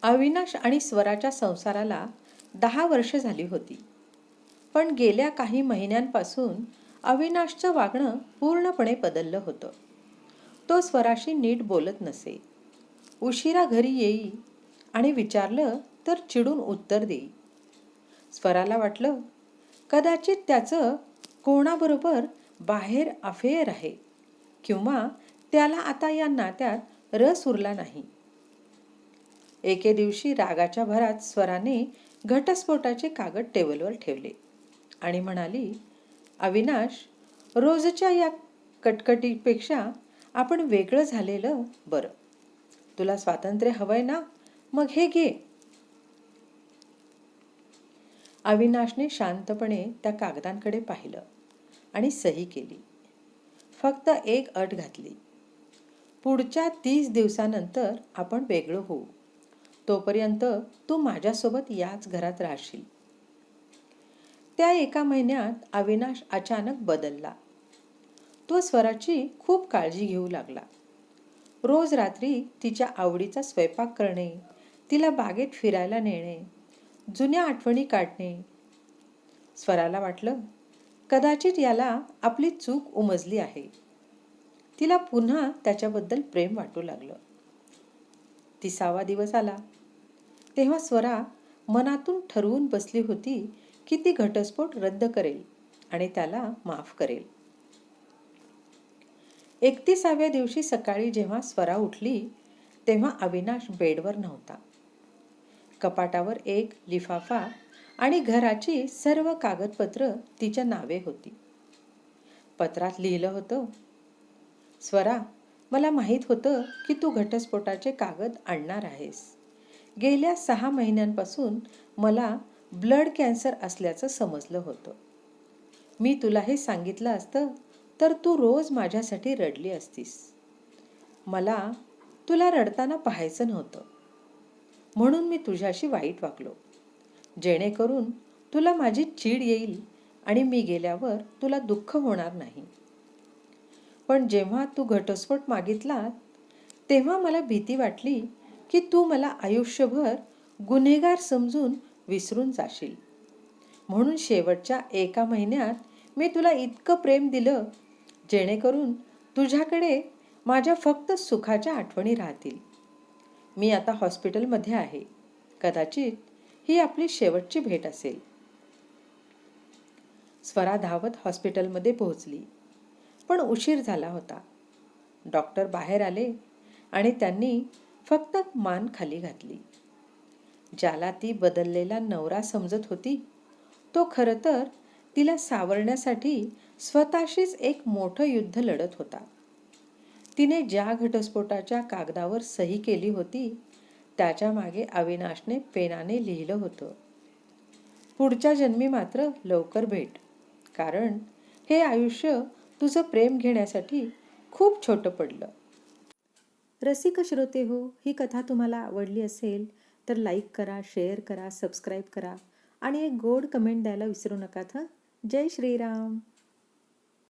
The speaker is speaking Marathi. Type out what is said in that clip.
अविनाश आणि स्वराच्या संसाराला 10 वर्ष झाली होती. पण गेल्या काही महिन्यांपासून अविनाशचं वागणं पूर्णपणे बदललं होतं. तो स्वराशी नीट बोलत नसे. उशिरा घरी येई आणि विचारलं तर चिडून उत्तर देई. स्वराला वाटलं कदाचित त्याचं कोणाबरोबर बाहेर अफेअर आहे किंवा त्याला आता या नात्यात रस उरला नाही. एके दिवशी रागाच्या भरात स्वराने घटस्फोटाचे कागद टेबलवर ठेवले आणि म्हणाली, अविनाश, रोजच्या या कटकटीपेक्षा आपण वेगळं झालेलं बरं. तुला स्वातंत्र्य हवंय ना, मग हे घे. अविनाशने शांतपणे त्या कागदांकडे पाहिलं आणि सही केली. फक्त एक अट घातली. पुढच्या 30 दिवसानंतर आपण वेगळं होऊ. तोपर्यंत तू माझ्यासोबत याच घरात राहशील. त्या एका महिन्यात अविनाश अचानक बदलला. तो स्वराची खूप काळजी घेऊ लागला. रोज रात्री तिच्या आवडीचा स्वयंपाक करणे, तिला बागेत फिरायला नेणे, जुन्या आठवणी काढणे. स्वराला वाटलं कदाचित याला आपली चूक उमजली आहे. तिला पुन्हा त्याच्याबद्दल प्रेम वाटू लागलं. 30वा दिवस आला तेव्हा स्वरा मनातून ठरवून बसली होती की ती घटस्फोट रद्द करेल आणि त्याला माफ करेल. 31व्या दिवशी सकाळी जेव्हा स्वरा उठली तेव्हा अविनाश बेडवर नव्हता. कपाटावर एक लिफाफा आणि घराची सर्व कागदपत्र तिच्या नावे होती. पत्रात लिहिलं होतं, स्वरा, मला माहीत होतं की तू घटस्फोटाचे कागद आणणार आहेस. गेल्या 6 महिन्यांपासून मला ब्लड कॅन्सर असल्याचं समजलं होतं. मी तुला हे सांगितलं असतं तर तू रोज माझ्यासाठी रडली असतीस. मला तुला रडताना पाहायचं नव्हतं म्हणून मी तुझ्याशी वाईट वागलो, जेणेकरून तुला माझी चीड येईल आणि मी गेल्यावर तुला दुःख होणार नाही. पण जेव्हा तू घटस्फोट मागितला तेव्हा मला भीती वाटली की तू मला आयुष्यभर गुन्हेगार समजून विसरून जाशील. म्हणून शेवटच्या एका महिन्यात मी तुला इतकं प्रेम दिलं जेणेकरून तुझ्याकडे माझ्या फक्त सुखाच्या आठवणी राहतील. मी आता हॉस्पिटलमध्ये आहे. कदाचित ही आपली शेवटची भेट असेल. स्वरा धावत हॉस्पिटलमध्ये पोहोचली, पण उशीर झाला होता. डॉक्टर बाहेर आले आणि त्यांनी फक्त मान खाली घातली. ज्याला ती बदललेला नवरा समजत होती तो खरं तर तिला सावरण्यासाठी स्वतःशीच एक मोठं युद्ध लढत होता. तिने ज्या घटस्फोटाच्या कागदावर सही केली होती त्याच्या मागे अविनाशने पेनाने लिहिलं होतं, पुढच्या जन्मी मात्र लवकर भेट, कारण हे आयुष्य तुझं प्रेम घेण्यासाठी खूप छोटं पडलं. रसिक श्रोते हो, ही कथा तुम्हाला आवडली असेल तर लाईक करा, शेअर करा, सबस्क्राईब करा आणि एक गोड कमेंट द्यायला विसरू नका. जय श्रीराम.